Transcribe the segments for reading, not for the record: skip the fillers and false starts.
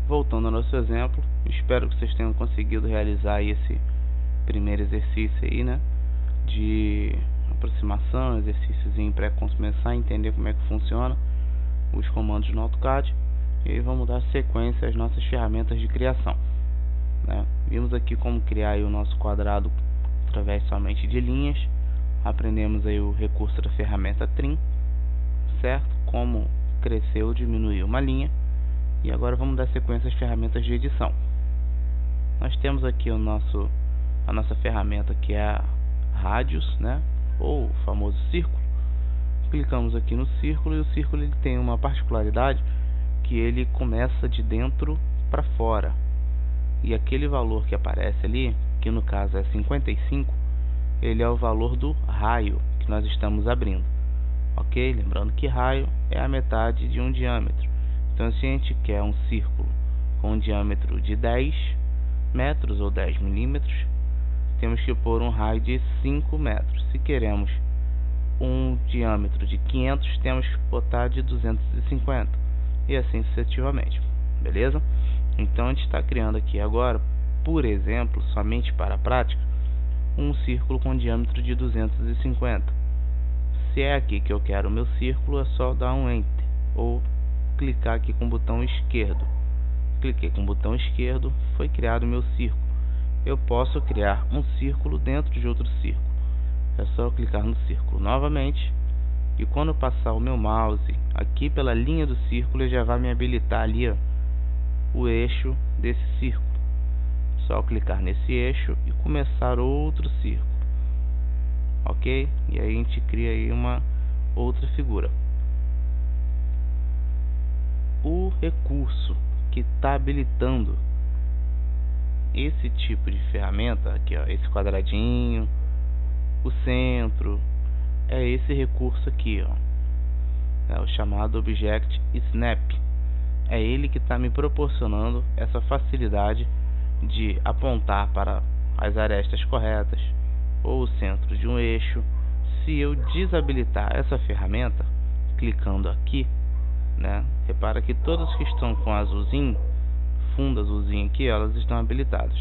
voltando ao nosso exemplo, espero que vocês tenham conseguido realizar aí esse primeiro exercício aí, né, de aproximação, exercíciozinho para começar a entender como é que funciona os comandos no AutoCAD. E aí vamos dar sequência às nossas ferramentas de criação, né? Vimos aqui como criar aí o nosso quadrado através somente de linhas. Aprendemos aí o recurso da ferramenta Trim, certo? Como crescer ou diminuir uma linha. E agora vamos dar sequência às ferramentas de edição. Nós temos aqui a nossa ferramenta, que é a Radius, né? Ou o famoso círculo. Clicamos aqui no círculo e o círculo ele tem uma particularidade que ele começa de dentro para fora. E aquele valor que aparece ali, que no caso é 55, ele é o valor do raio que nós estamos abrindo. Ok? Lembrando que raio é a metade de um diâmetro. Então, se a gente quer um círculo com um diâmetro de 10 metros ou 10 milímetros, temos que pôr um raio de 5 metros. Se queremos um diâmetro de 500, temos que botar de 250 e assim sucessivamente. Beleza? Então, a gente está criando aqui agora, por exemplo, somente para a prática, um círculo com diâmetro de 250. Se é aqui que eu quero o meu círculo, é só dar um Enter ou clicar aqui com o botão esquerdo. Cliquei com o botão esquerdo, foi criado o meu círculo. Eu posso criar um círculo dentro de outro círculo. É só eu clicar no círculo novamente, e quando eu passar o meu mouse aqui pela linha do círculo, ele já vai me habilitar ali, ó, o eixo desse círculo. Só clicar nesse eixo e começar outro círculo. Ok? E aí a gente cria aí uma outra figura. O recurso que está habilitando esse tipo de ferramenta aqui, ó, esse quadradinho, o centro, é esse recurso aqui, ó, é o chamado Object Snap. É ele que está me proporcionando essa facilidade de apontar para as arestas corretas ou o centro de um eixo. Se eu desabilitar essa ferramenta, clicando aqui, né, repara que todas que estão com azulzinho, fundo azulzinho aqui, elas estão habilitadas.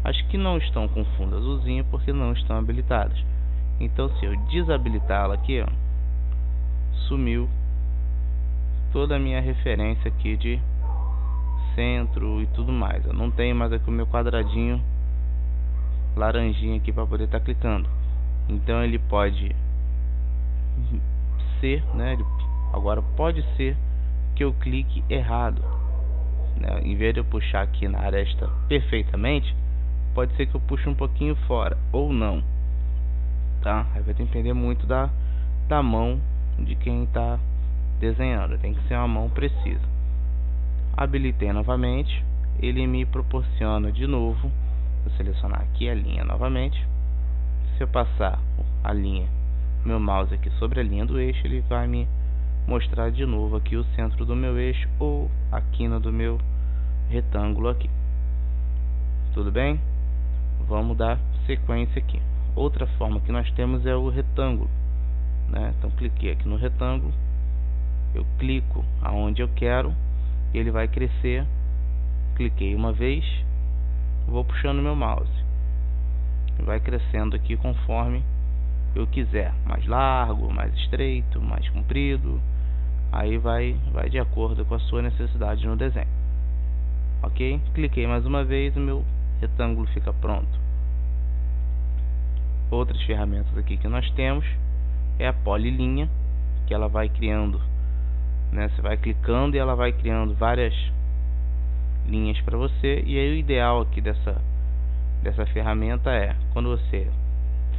As que não estão com fundo azulzinho, porque não estão habilitadas. Então, se eu desabilitá-la aqui, ó, sumiu toda a minha referência aqui de centro e tudo mais. Eu não tenho mais aqui o meu quadradinho laranjinha aqui para poder estar clicando. Então ele pode ser, né, agora pode ser que eu clique errado, né? Em vez de eu puxar aqui na aresta perfeitamente, pode ser que eu puxe um pouquinho fora ou não, tá? Aí vai depender muito da mão de quem está desenhando. Tem que ser uma mão precisa. Habilitei novamente, ele me proporciona de novo. Vou selecionar aqui a linha novamente. Se eu passar a linha, meu mouse aqui sobre a linha do eixo, ele vai me mostrar de novo aqui o centro do meu eixo ou a quina do meu retângulo aqui. Tudo bem? Vamos dar sequência aqui. Outra forma que nós temos é o retângulo, né? Então cliquei aqui no retângulo, eu clico aonde eu quero, ele vai crescer. Cliquei uma vez, vou puxando meu mouse, vai crescendo aqui conforme eu quiser, mais largo, mais estreito, mais comprido. Aí vai de acordo com a sua necessidade no desenho. Ok? Cliquei mais uma vez, o meu retângulo fica pronto. Outras ferramentas aqui que nós temos é a polilinha, que ela vai criando, né? Você vai clicando e ela vai criando várias linhas para você. E aí o ideal aqui dessa ferramenta é, quando você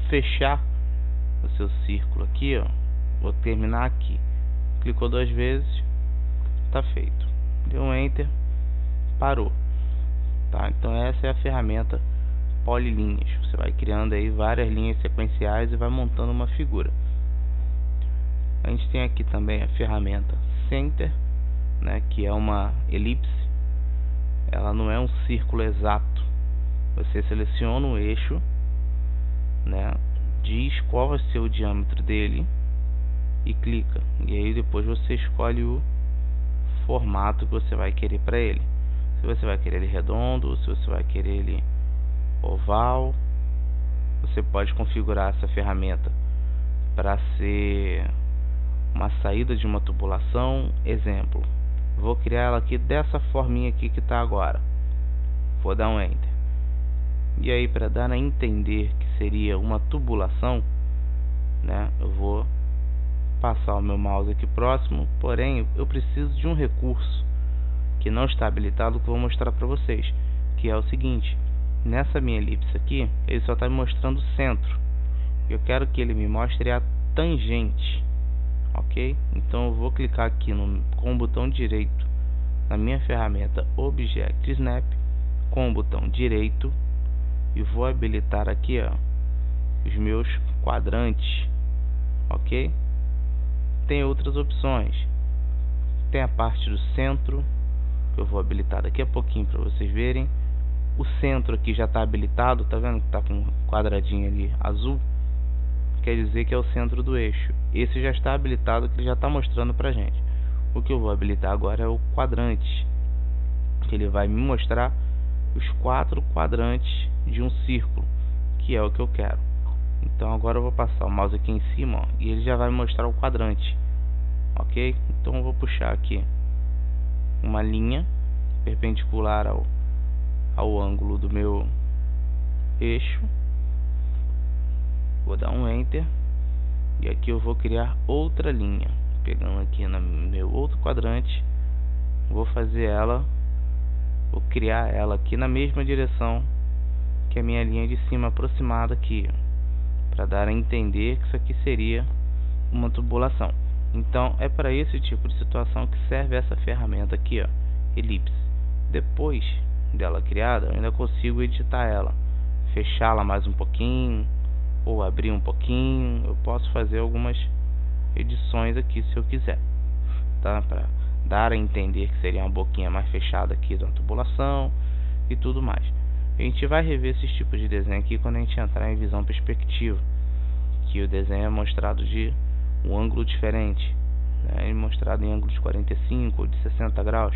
fechar o seu círculo aqui, ó, vou terminar aqui, clicou 2 vezes, tá feito, deu um Enter, parou, tá? Então essa é a ferramenta polilinhas. Você vai criando aí várias linhas sequenciais e vai montando uma figura. A gente tem aqui também a ferramenta Center, né, que é uma elipse. Ela não é um círculo exato. Você seleciona o eixo, né, diz qual vai ser o diâmetro dele e clica. E aí depois você escolhe o formato que você vai querer para ele. Se você vai querer ele redondo, se você vai querer ele oval, você pode configurar essa ferramenta para ser uma saída de uma tubulação. Exemplo, vou criar ela aqui dessa forminha aqui que está agora. Vou dar um Enter. E aí, para dar a entender que seria uma tubulação, né, eu vou passar o meu mouse aqui próximo. Porém, eu preciso de um recurso que não está habilitado, que eu vou mostrar para vocês, que é o seguinte: nessa minha elipse aqui, ele só está me mostrando o centro. Eu quero que ele me mostre a tangente, ok? Então eu vou clicar aqui com o botão direito na minha ferramenta Object Snap, com o botão direito, e vou habilitar aqui, ó, os meus quadrantes, ok? Tem outras opções, tem a parte do centro, que eu vou habilitar daqui a pouquinho para vocês verem. O centro aqui já está habilitado, tá vendo que está com um quadradinho ali azul? Quer dizer que é o centro do eixo. Esse já está habilitado, que ele já está mostrando pra gente. O que eu vou habilitar agora é o quadrante, que ele vai me mostrar os 4 quadrantes de um círculo, que é o que eu quero. Então agora eu vou passar o mouse aqui em cima, ó, e ele já vai me mostrar o quadrante, ok? Então eu vou puxar aqui uma linha perpendicular ao ângulo do meu eixo. Vou dar um Enter. E aqui eu vou criar outra linha, pegando aqui no meu outro quadrante. Vou criar ela aqui na mesma direção que a minha linha de cima aproximada aqui, para dar a entender que isso aqui seria uma tubulação. Então é para esse tipo de situação que serve essa ferramenta aqui, ó, elipse. Depois dela criada, eu ainda consigo editar ela, fechá-la mais um pouquinho ou abrir um pouquinho. Eu posso fazer algumas edições aqui se eu quiser, tá? Para dar a entender que seria uma boquinha mais fechada aqui da tubulação e tudo mais. A gente vai rever esses tipos de desenho aqui quando a gente entrar em visão perspectiva, que o desenho é mostrado de um ângulo diferente, né? É mostrado em ângulo de 45 ou de 60 graus.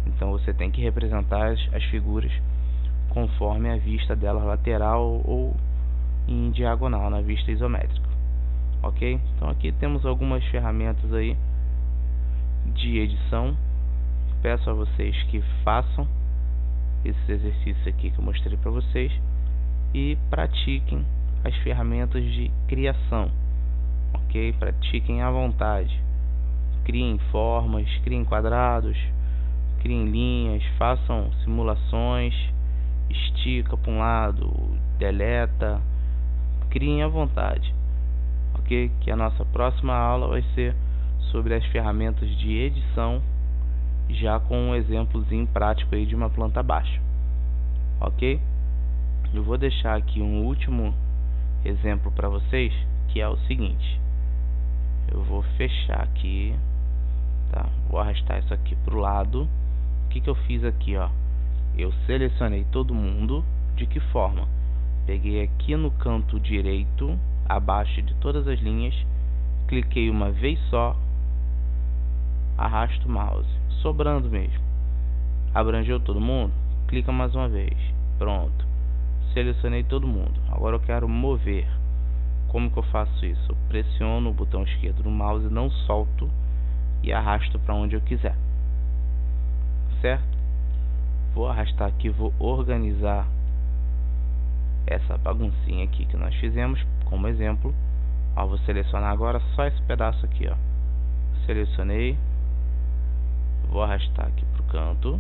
Então você tem que representar as figuras conforme a vista delas lateral ou em diagonal na vista isométrica, ok? Então aqui temos algumas ferramentas aí de edição. Peço a vocês que façam esses exercícios aqui que eu mostrei para vocês e pratiquem as ferramentas de criação, ok? Pratiquem à vontade, criem formas, criem quadrados, criem linhas, façam simulações, estica para um lado, deleta, criem à vontade, ok? Que a nossa próxima aula vai ser sobre as ferramentas de edição, já com um exemplozinho prático aí de uma planta baixa, ok? Eu vou deixar aqui um último exemplo para vocês, que é o seguinte: eu vou fechar aqui, tá? Vou arrastar isso aqui para o lado. O que eu fiz aqui, ó? Eu selecionei todo mundo. De que forma? Peguei aqui no canto direito, abaixo de todas as linhas, cliquei uma vez só, arrasto o mouse, sobrando mesmo. Abrangeu todo mundo? Clica mais uma vez. Pronto. Selecionei todo mundo. Agora eu quero mover. Como que eu faço isso? Eu pressiono o botão esquerdo do mouse, não solto e arrasto para onde eu quiser. Certo? Vou arrastar aqui, vou organizar essa baguncinha aqui que nós fizemos como exemplo. Ó, vou selecionar agora só esse pedaço aqui, ó. Selecionei. Vou arrastar aqui pro canto.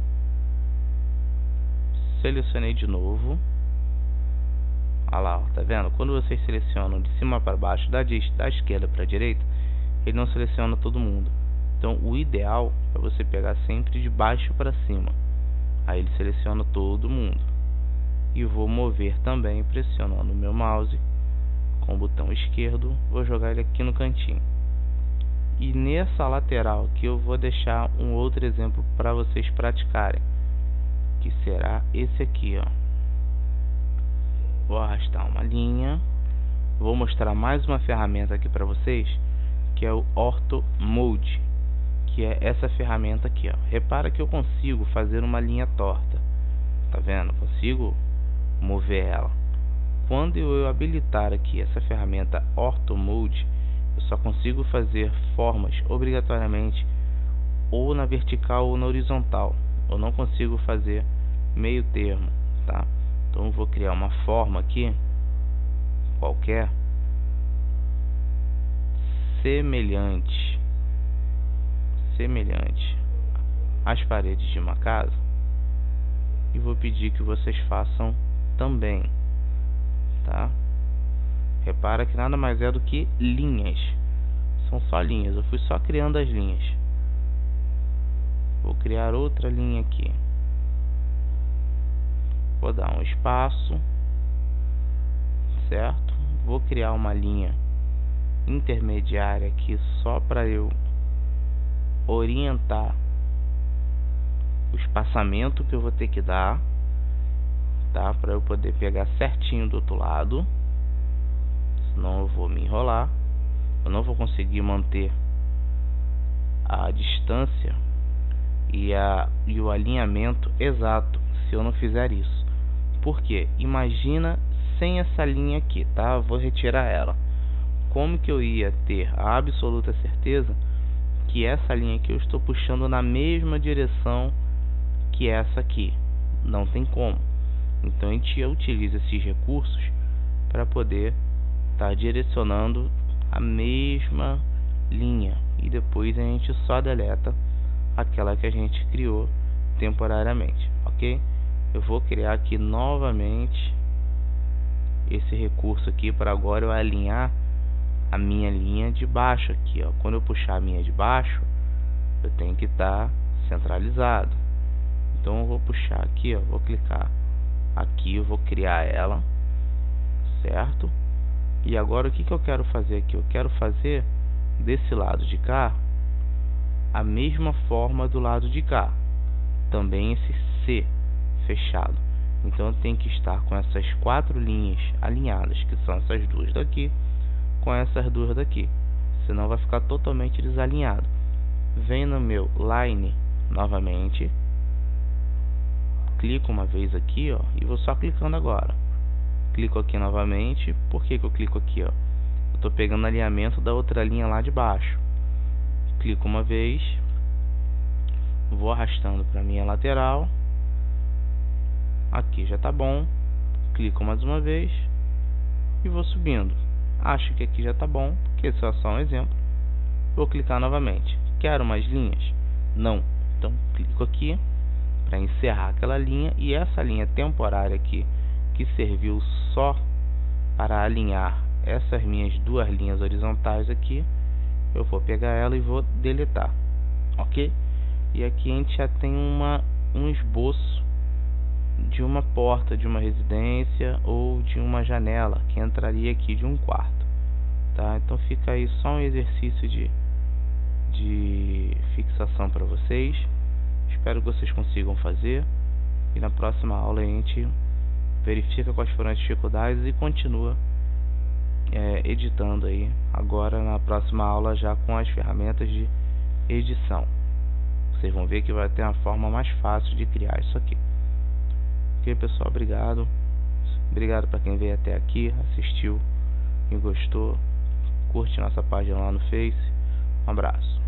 Selecionei de novo. Olha lá, ó, tá vendo? Quando vocês selecionam de cima para baixo, da esquerda para a direita, ele não seleciona todo mundo. Então o ideal é você pegar sempre de baixo para cima. Aí ele seleciona todo mundo. E vou mover também pressionando o meu mouse com o botão esquerdo. Vou jogar ele aqui no cantinho. E nessa lateral aqui eu vou deixar um outro exemplo para vocês praticarem, que será esse aqui, ó. Vou arrastar uma linha. Vou mostrar mais uma ferramenta aqui para vocês, que é o Ortho Mode, que é essa ferramenta aqui, ó. Repara que eu consigo fazer uma linha torta, tá vendo? Consigo mover ela. Quando eu habilitar aqui essa ferramenta Ortho Mode, eu só consigo fazer formas obrigatoriamente ou na vertical ou na horizontal. Eu não consigo fazer meio termo, tá? Então eu vou criar uma forma aqui qualquer semelhante às paredes de uma casa e vou pedir que vocês façam também, tá? Repara que nada mais é do que linhas, são só linhas, eu fui só criando as linhas. Vou criar outra linha aqui, vou dar um espaço, certo? Vou criar uma linha intermediária aqui só para eu orientar o espaçamento que eu vou ter que dar, tá? Para eu poder pegar certinho do outro lado, senão eu vou me enrolar, eu não vou conseguir manter a distância e o alinhamento exato se eu não fizer isso. Porque imagina sem essa linha aqui, tá? Eu vou retirar ela. Como que eu ia ter a absoluta certeza que essa linha aqui eu estou puxando na mesma direção que essa aqui? Não tem como. Então a gente utiliza esses recursos para poder estar direcionando a mesma linha e depois a gente só deleta aquela que a gente criou temporariamente, ok? Eu vou criar aqui novamente esse recurso aqui para agora eu alinhar a minha linha de baixo aqui, ó. Quando eu puxar a minha de baixo, eu tenho que estar centralizado. Então eu vou puxar aqui, ó, vou clicar aqui, eu vou criar ela, certo? E agora o que eu quero fazer aqui? Eu quero fazer desse lado de cá a mesma forma do lado de cá, também esse C fechado. Então eu tenho que estar com essas 4 linhas alinhadas, que são essas duas daqui, com essas duas daqui, senão vai ficar totalmente desalinhado. Venho no meu Line novamente, clico uma vez aqui, ó, e vou só clicando agora. Clico aqui novamente. Por que eu clico aqui, ó? Eu tô pegando alinhamento da outra linha lá de baixo. Clico uma vez, vou arrastando para minha lateral. Aqui já tá bom. Clico mais uma vez e vou subindo. Acho que aqui já tá bom, porque esse é só um exemplo. Vou clicar novamente. Quero mais linhas? Não. Então clico aqui para encerrar aquela linha, e essa linha temporária aqui que serviu só para alinhar essas minhas duas linhas horizontais aqui, eu vou pegar ela e vou deletar, ok? E aqui a gente já tem um esboço de uma porta de uma residência ou de uma janela que entraria aqui de um quarto, tá? Então fica aí só um exercício de fixação para vocês. Espero que vocês consigam fazer, e na próxima aula a gente verifica quais foram as dificuldades e continua editando aí, agora na próxima aula já com as ferramentas de edição. Vocês vão ver que vai ter uma forma mais fácil de criar isso aqui. Ok, pessoal, obrigado para quem veio até aqui, assistiu e gostou. Curte nossa página lá no Face. Um abraço.